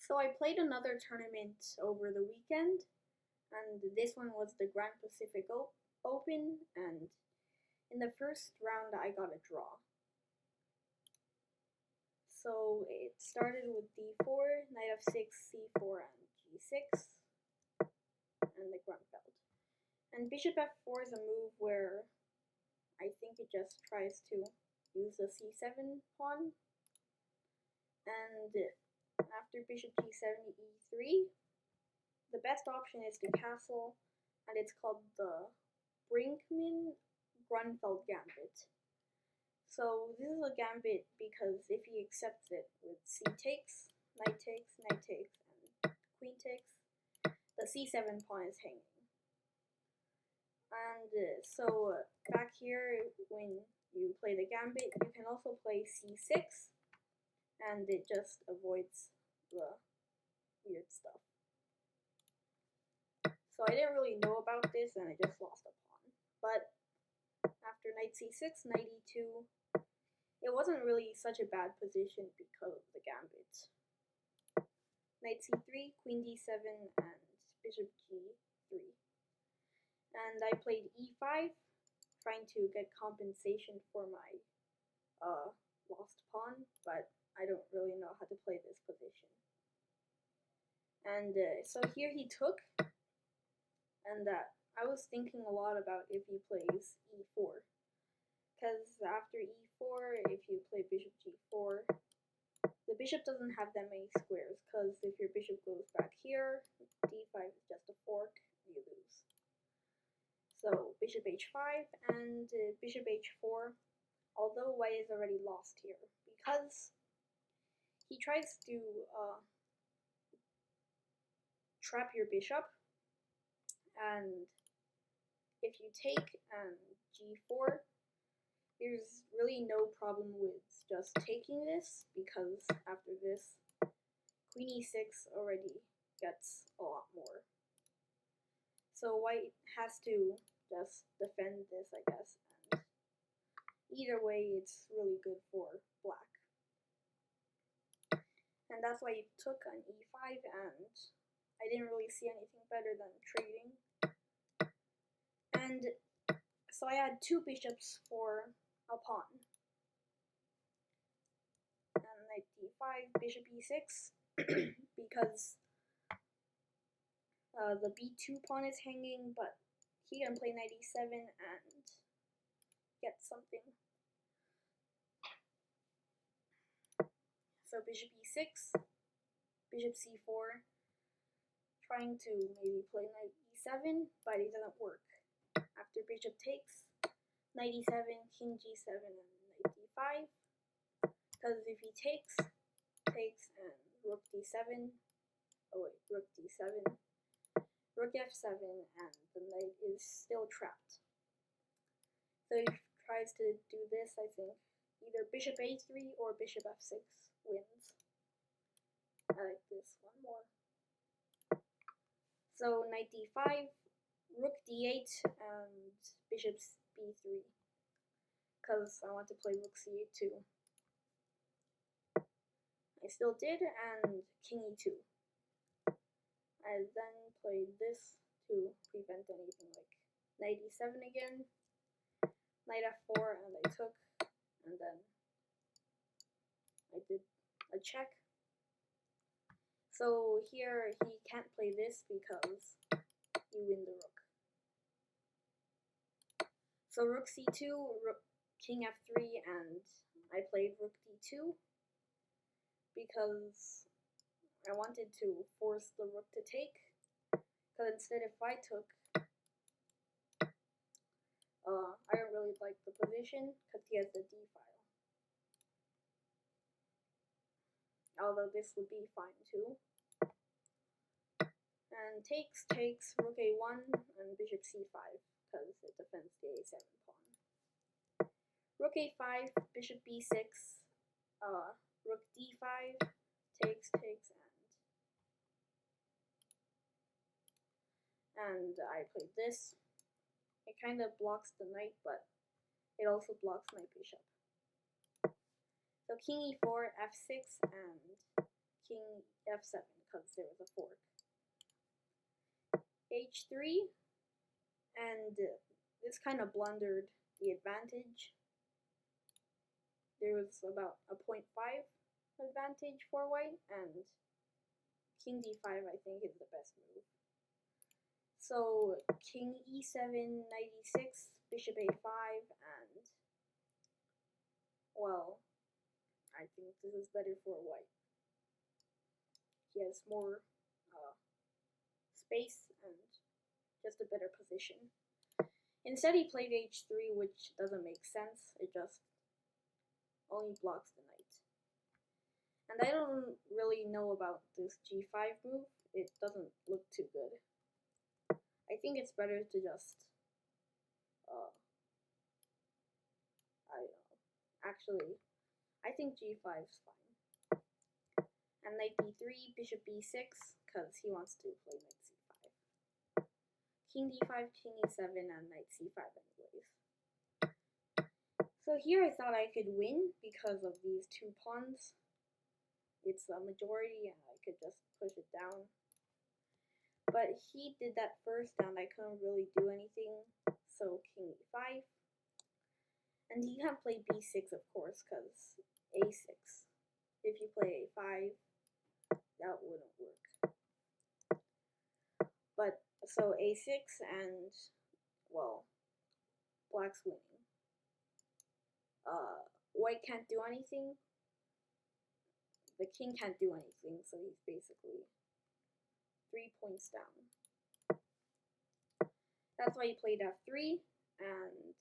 So I played another tournament over the weekend, and this one was the Grand Pacific Open, and in the first round I got a draw. So it started with d4, knight f6, c4, and g6, and the Grunfeld. And bishop f4 is a move where I think it just tries to use the c7 pawn, and after bishop g7, e3, the best option is to castle, and it's called the Brinckmann Grunfeld gambit. So this is a gambit because if he accepts it with c takes, knight takes, and queen takes, the c7 pawn is hanging. And so back here, when you play the gambit, you can also play c6, and it just avoids the weird stuff. So I didn't really know about this, and I just lost a pawn. But after knight c6, knight e2, it wasn't really such a bad position because of the gambit. Knight c3, queen d7, and bishop g3. And I played e5, trying to get compensation for my lost pawn, but I don't really know how to play this position. And so here he took, and I was thinking a lot about if he plays e4, because after e4, if you play bishop g4, the bishop doesn't have that many squares, because if your bishop goes back here, d5 is just a fork, you lose. So bishop h5 and bishop h4, although white is already lost here, because he tries to trap your bishop, and if you take g4, there's really no problem with just taking this, because after this, queen e6 already gets a lot more. So white has to just defend this, I guess, and either way, it's really good for black. And that's why he took on e5, and I didn't really see anything better than trading. And so I had two bishops for a pawn. And knight d5, bishop e6, because the b2 pawn is hanging, but he can play knight e7 and get something. So bishop e6, bishop c4, trying to maybe play knight e7, but it doesn't work. After bishop takes, knight e7, king g7, and knight d5, because if he takes, and rook d7, rook d7, rook f7, and the knight is still trapped. So he tries to do this, I think. Either bishop a3 or bishop f6 wins. I like this one more. So knight d5, rook d8, and bishop b3, because I want to play rook c8 too. I still did, and king e2. I then played this to prevent anything like knight e7 again, knight f4, and I took, and then I did a check. So here he can't play this because you win the rook. So rook c2, king f3, and I played rook d2 because I wanted to force the rook to take, because instead if I took, I don't really like the position because he has the d file. Although this would be fine too. And takes, rook a1, and bishop c5, because it defends the a7 pawn. Rook a5, bishop b6, rook d5, takes, and I played this. It kind of blocks the knight, but it also blocks my bishop. So king e4, f6, and king f7 because there was a fork. h3, and this kind of blundered the advantage. There was about a 0.5 advantage for white, and king d5 I think is the best move. So king e7, knight e6, bishop a5, and well, I think this is better for white. He has more space and just a better position. Instead he played h3, which doesn't make sense. It just only blocks the knight. And I don't really know about this g5 move. It doesn't look too good. I think it's better to just I don't know. Actually, I think g5 is fine. And knight d3, bishop b6, because he wants to play knight c5. King d5, king e7, and knight c5 anyways. So here I thought I could win because of these two pawns. It's a majority and I could just push it down. But he did that first and I couldn't really do anything. So king e5. And he can't play b6 of course because a6. If you play a5, that wouldn't work. But so a6 and well, black's winning. White can't do anything. The king can't do anything, so he's basically 3 points down. That's why he played f3, and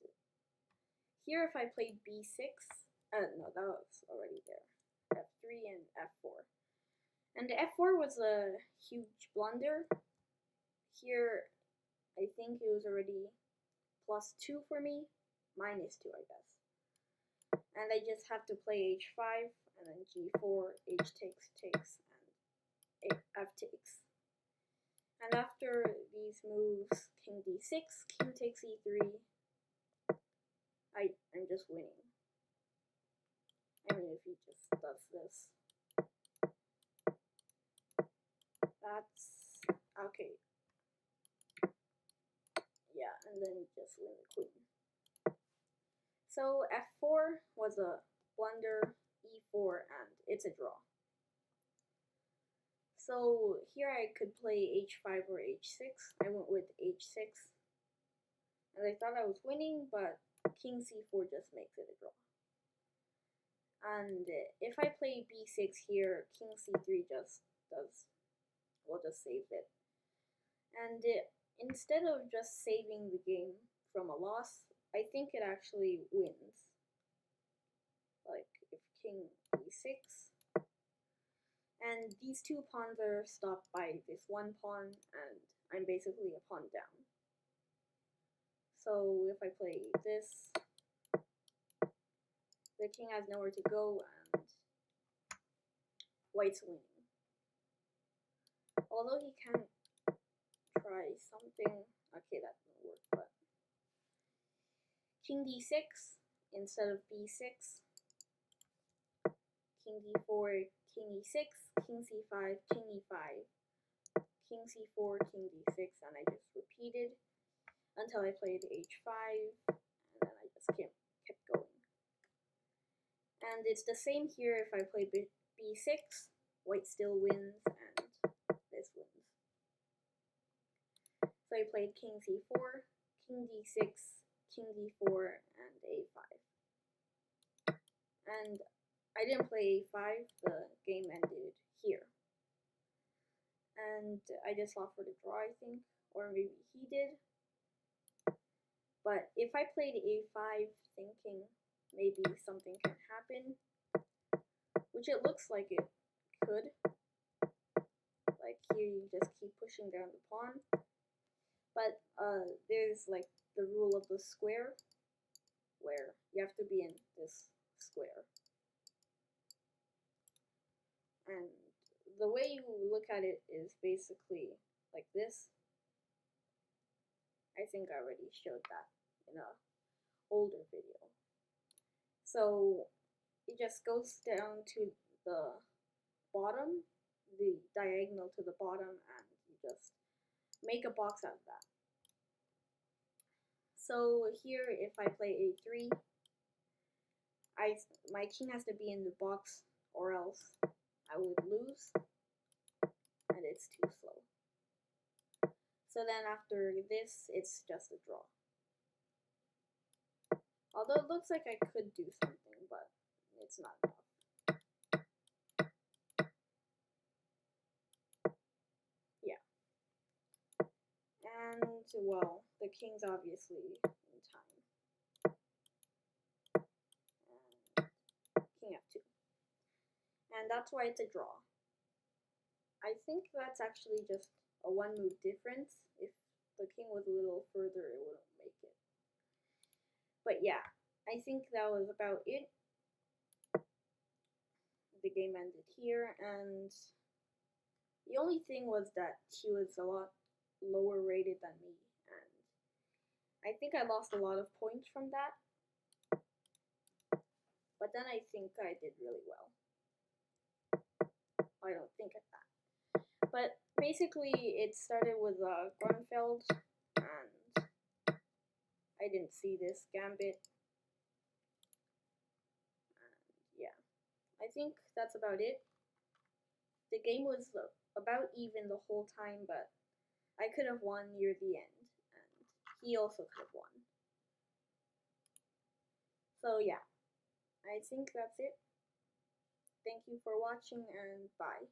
here if I played b6, no, that was already there. f3 and f4. And f4 was a huge blunder. Here, I think it was already +2 for me, -2 I guess. And I just have to play h5, and then g4, h takes, and f takes. And after these moves, king d6, king takes e3, I'm just winning. I mean, if he just does this. That's okay. Yeah, and then just win the queen. So f4 was a blunder, e4, and it's a draw. So here I could play h5 or h6. I went with h6. And I thought I was winning, but king c4 just makes it a draw. And if I play b6 here, king c3 just saves it. And instead of just saving the game from a loss, I think it actually wins. Like if king e6, and these two pawns are stopped by this one pawn, and I'm basically a pawn down. So if I play this, the king has nowhere to go, and white's winning. Although he can try something. Okay, that didn't work, but king d6 instead of b6, king d4, king e6, king c5, king e5, king c4, king d6, and I just repeated until I played h5, and then I just kept going. And it's the same here if I play b6, white still wins, and this wins. So I played king c4, king d6, king d4, and a5. And I didn't play a5, the game ended here. And I just offered a draw, I think, or maybe he did. But if I played a5 thinking maybe something can happen, which it looks like it could, like here you just keep pushing down the pawn, but there's like the rule of the square, where you have to be in this square. And the way you look at it is basically like this. I think I already showed that in a older video. So it just goes down to the bottom diagonal to the bottom, and you just make a box out of that. So here, if I play a3, my king has to be in the box, or else I would lose, and it's too slow. So then after this, it's just a draw. Although it looks like I could do something, but it's not enough. Yeah. And, well, the king's obviously in time. And king f2. And that's why it's a draw. I think that's actually just a one move difference. If the king was a little further, it wouldn't make it. But yeah, I think that was about it. The game ended here, and the only thing was that she was a lot lower rated than me, and I think I lost a lot of points from that. But then I think I did really well. I don't think of that. But basically, it started with Grunfeld, and I didn't see this gambit. And yeah, I think that's about it. The game was about even the whole time, but I could have won near the end, and he also could have won. So yeah, I think that's it. Thank you for watching, and bye.